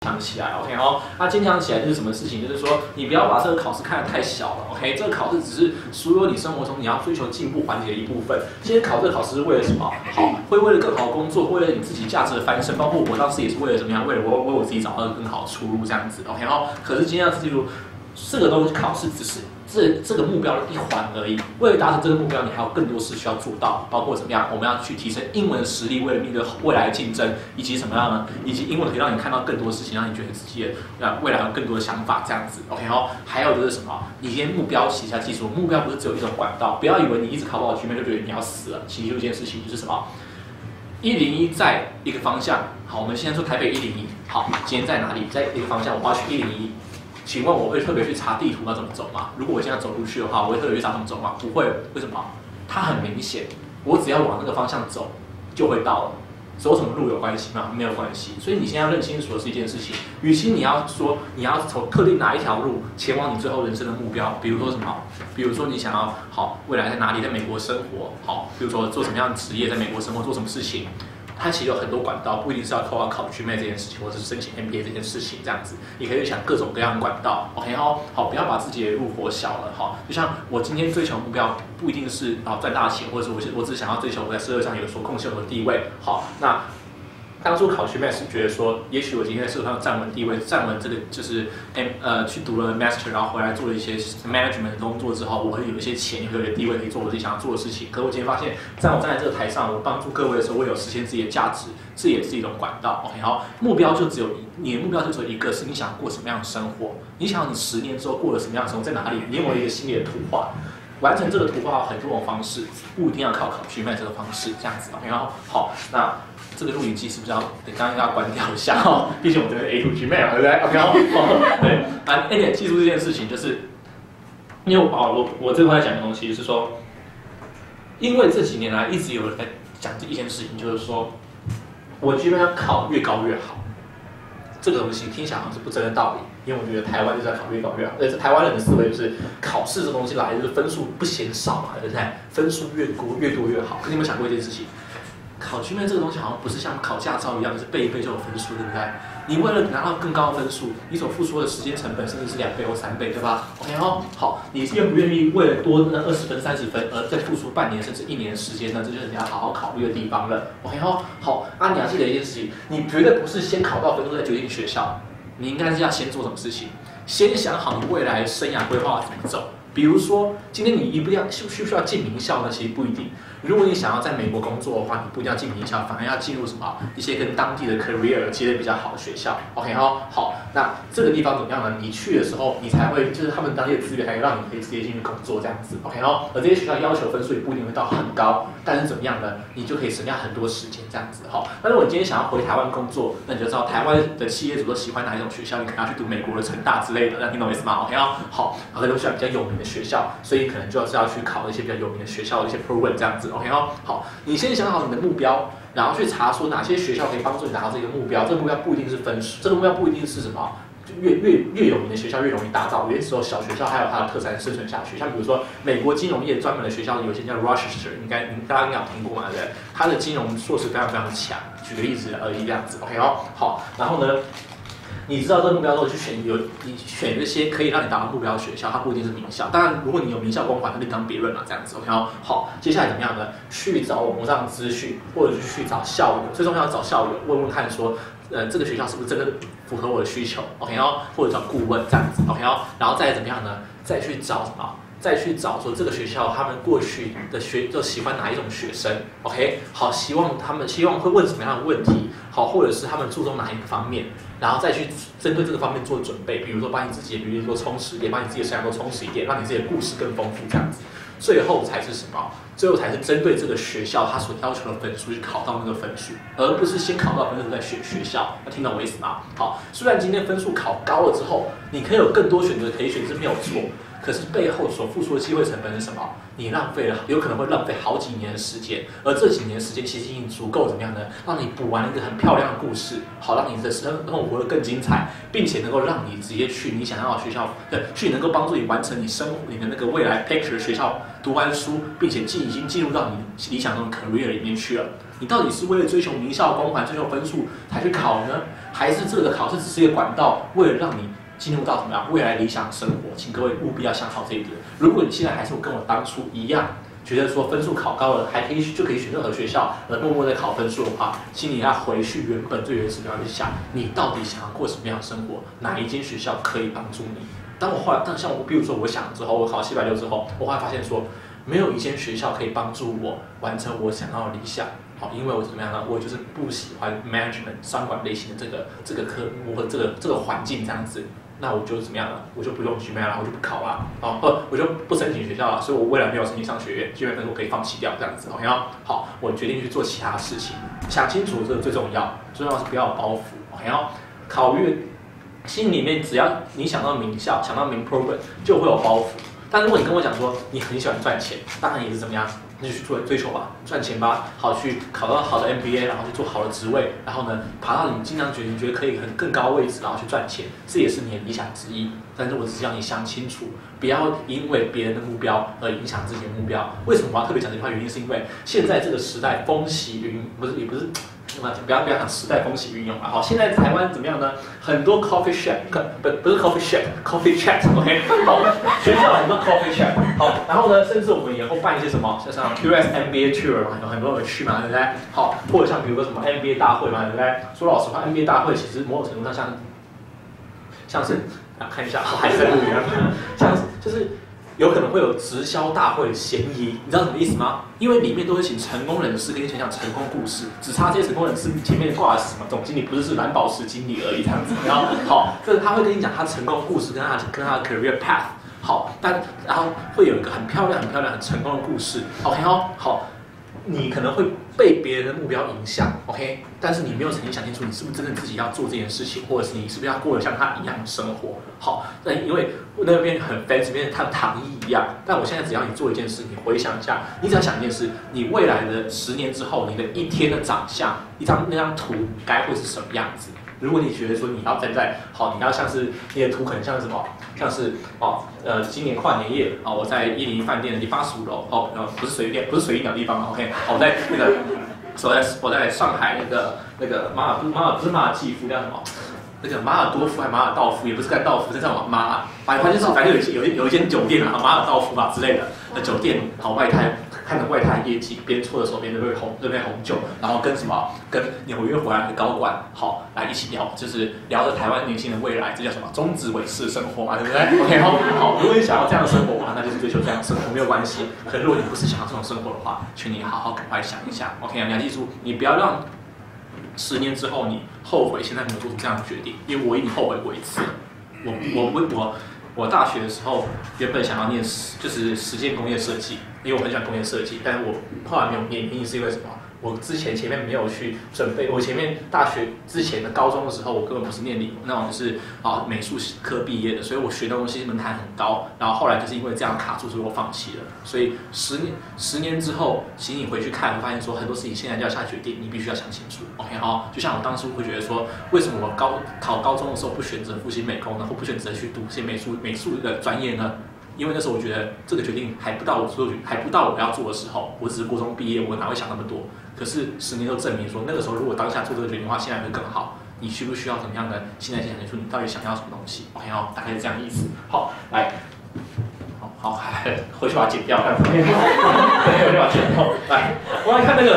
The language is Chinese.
强起来 ，OK 哦，坚强起来就是什么事情？就是说你不要把这个考试看得太小了 ，OK， 这个考试只是所有你生活中你要追求进步环节的一部分。今天考这个考试是为了什么？好，会为了更好的工作，为了你自己价值的翻身，包括我当时也是为了怎么样？为了我自己找到更好的出路这样子 ，OK 哦。可是今天要记住，这个东西考试只是这个目标的一环而已。为了达成这个目标，你还有更多事需要做到，包括怎么样？我们要去提升英文的实力，为了面对未来的竞争，以及什么样呢？以及英文可以让你看到更多事情，让你觉得自己的未来有更多的想法，这样子 ，OK 哦。还有就是什么？你今天目标写下，记住，目标不是只有一种管道，不要以为你一直考不好局面就觉得你要死了。其实有一件事情就是什么？101在一个方向，好，我们现在说台北101，好，今天在哪里？在一个方向，我要去101。请问我会特别去查地图要怎么走吗？如果我现在走路去的话，我会特别去查怎么走吗？不会，为什么？它很明显，我只要往那个方向走就会到了。走什么路有关系吗？没有关系。所以你现在要认清楚的是一件事情，与其你要说你要从特定哪一条路前往你最后人生的目标，比如说什么？比如说你想要好未来在哪里，在美国生活，好，比如说做什么样的职业，在美国生活做什么事情。它其实有很多管道，不一定是要考GMAT这件事情，或者是申请 MBA 这件事情这样子，你可以想各种各样的管道 ，OK 哦，好，不要把自己的路活小了哈。就像我今天追求目标，不一定是赚大钱，或者是我只想要追求我在社会上有所贡献和地位，好，那。当初考GMAT是觉得说，也许我今天在社会上站稳地位，站稳这个就是去读了 master， 然后回来做了一些 management 的工作之后，我会有一些钱，有一个地位可以做我自己想要做的事情。可我今天发现，在我站在这个台上，我帮助各位的时候，我有实现自己的价值，这也是一种管道。OK， 好，目标就只有你的目标就只有一个，是你想过什么样的生活？你想你10年之后过了什么样的生活，在哪里？你有没有一个心里的图画？完成这个图画有很多种方式，不一定要考GMAT这个方式，这样子 OK， 好，那。这个录影机是不是要刚刚要关掉一下哦？毕竟我们这个 A2 GMAT 对不对 ？OK， 对，A 记住这件事情，就是因为我这块讲的东西是说，因为这几年来一直有人在讲这一件事情，就是说我GMAT要考越高越好。这个东西听起来好像是不争的道理，因为我觉得台湾就是要考越高越好。台湾人的思维就是考试这东西来就是分数不嫌少嘛，对不对？分数越多越好。可你有没有想过一件事情？考GMAT这个东西好像不是像考驾照一样，就是背一背就有分数，对不对？你为了拿到更高的分数，你所付出的时间成本甚至是2倍或3倍，对吧 ？OK 哦，好，你愿不愿意为了多那20分、30分而再付出半年甚至1年的时间呢？这就是你要好好考虑的地方了。OK 哦，好，你要记得一件事情，你绝对不是先考到分数再决定学校，你应该是要先做什么事情？先想好你未来生涯规划怎么走。比如说，今天你需不需要进名校呢？其实不一定。如果你想要在美国工作的话，你不一定要进名校，反而要进入什么一些跟当地的 career 接得比较好的学校。OK 哦，好，那这个地方怎么样呢？你去的时候，你才会就是他们当地的资源还让你可以直接进去工作这样子。OK 哦，而这些学校要求分数也不一定会到很高，但是怎么样呢？你就可以省下很多时间这样子。好，那如果你今天想要回台湾工作，那你就知道台湾的企业主都喜欢哪一种学校，你可能要去读美国的成大之类的，那听懂意思吗 ？OK 哦，好，很多学校比较有名的学校，所以可能就是要去考一些比较有名的学校的一些 program 这样子。OK 哦，好。你先想好你的目标，然后去查说哪些学校可以帮助你达到这个目标。这个目标不一定是分数，这个目标不一定是什么，越有名的学校越容易达到。有些时候小学校还有它的特产生存下去，像比如说美国金融业专门的学校，有些叫 Rochester， 大家应该有听过嘛，对不对？它的金融硕士非常非常的强。举个例子而已，这样子 ，OK 哦，好，然后呢？你知道这个目标之后，你选这些可以让你达到目标的学校，它不一定是名校。当然，如果你有名校光环，那另当别论了。这样子 ，OK 哦。好，接下来怎么样呢？去找网络上的资讯，或者是去找校友。最重要的找校友，问问看说，这个学校是不是真的符合我的需求 ？OK 哦，或者找顾问这样子 ，OK 哦。然后再怎么样呢？再去找什么？再去找说这个学校他们过去的就喜欢哪一种学生 ，OK， 好，希望会问什么样的问题，好，或者是他们注重哪一个方面，然后再去针对这个方面做准备，比如说把你自己的履历做充实一点，把你自己的生涯做充实一点，让你自己的故事更丰富这样子。最后才是什么？最后才是针对这个学校他所要求的分数去考到那个分数，而不是先考到分数再选学校。要听懂我意思吗？好，虽然今天分数考高了之后，你可以有更多选择可以选，是没有错。可是背后所付出的机会成本是什么？你有可能会浪费好几年的时间，而这几年的时间其实已经足够怎么样呢？让你补完一个很漂亮的故事，好让你的生活活得更精彩，并且能够让你直接去你想要的学校，去能够帮助你完成你的那个未来 picture 的学校，读完书，并且已经进入到你理想中的 career 里面去了。你到底是为了追求名校光环、追求分数才去考呢？还是这个考试只是一个管道，为了让你进入到怎么样未来理想生活？请各位务必要想好这一点。如果你现在还是跟我当初一样，觉得说分数考高了，还可以就可以选任何学校，默默在考分数的话，请你要回去原本最原始的去想，你到底想要过什么样的生活？哪一间学校可以帮助你？当像我，比如说我想之后，我考760之后，我会发现说，没有一间学校可以帮助我完成我想要的理想。好，因为我怎么样呢？我就是不喜欢 management 商管类型的这个科目或者这个环境这样子。那我就怎么样了？我就不用去 GMAT 了，我就不考了，我就不申请学校了，所以我未来没有申请上学院，GMAT分数我可以放弃掉这样子。OK 好，我决定去做其他事情，想清楚这个最重要，最重要是不要有包袱。OK 考越心里面只要你想到名校，想到名 program 就会有包袱。但如果你跟我讲说你很喜欢赚钱，当然也是怎么样？那就去追求吧，赚钱吧，好去考到好的 MBA， 然后去做好的职位，然后呢，爬到你经常觉得可以更高位置，然后去赚钱，这也是你的理想之一。但是我只是要你想清楚，不要因为别人的目标而影响自己的目标。为什么我要特别讲这句话？原因是因为现在这个时代风起云，也不是。不要讲时代风起云涌了。好，现在台湾怎么样呢？很多 coffee shop， 不是 coffee shop，coffee chat，OK， 好，学校很多 coffee chat， 好，然后呢，甚至我们以后办一些什么，像 QS MBA tour 嘛，有很多人去嘛，对不对？好，或者像比如说什么 MBA 大会嘛，对不对？说老实话 ，MBA 大会其实某种程度上像是看一下，还是在录音啊，像就是有可能会有直销大会的嫌疑，你知道什么意思吗？因为里面都会请成功人士跟你讲成功故事，只差这些成功人士前面挂的是什么总经理，不是蓝宝石经理而已这样子。然后好，这他会跟你讲他成功故事跟他的 career path。好，然后会有一个很漂亮、很成功的故事。OK 好。你可能会被别人的目标影响 ，OK， 但是你没有曾经想清楚，你是不是真的自己要做这件事情，或者是你是不是要过得像他一样的生活？好，那因为那边很 fancy， 变成糖衣一样。但我现在只要你做一件事，你回想一下，你只要想一件事，你未来的10年之后，你的一天的长相，那张图该会是什么样子？如果你觉得说你要站在好，你要像是你的图可能像是什么，像是今年跨年夜我在101饭店的第85楼不是随意鸟地方 OK， 我在那个我在上海那个不是马尔济夫叫什么？那个马尔多夫还马尔道夫，也不是盖道夫，这叫反正有一间酒店啊，马尔道夫吧之类的酒店，好外滩。看着外滩夜景，边搓的手边那杯红酒，然后跟纽约回来的高管好来一起聊，就是聊着台湾年轻人未来，这叫什么中职伟士的生活嘛，对不对 ？OK 好，如果你想要这样的生活的话，那就是追求这样的生活没有关系。可如果你不是想要这种生活的话，请你好好赶快想一下 ，OK 你要记住，你不要让10年之后你后悔现在没有做出这样的决定，因为我已经后悔过一次了。我大学的时候原本想要念就是实践工业设计，因为我很喜欢工业设计，但是我后来没有念，原因是因为什么？我前面没有去准备，我前面大学之前的高中的时候，我根本不是念那种就是美术科毕业的，所以我学的东西门槛很高，然后后来就是因为这样卡住，所以我放弃了。所以10年之后，请你回去看，会发现说很多事情现在就要下决定，你必须要想清楚。OK 就像我当初会觉得说，为什么我考高中的时候不选择复兴美工呢，或不选择去读一些美术的专业呢？因为那时候我觉得这个决定还不到我要做的时候，我只是国中毕业，我哪会想那么多？可是10年都证明说，那个时候如果当下做这个决定的话，现在会更好。你需不需要怎么样的？现在先想清楚你到底想要什么东西 ？OK 大概是这样的意思。好，来，好，回去把它剪掉，看，没有把它剪掉。来，我来看那个。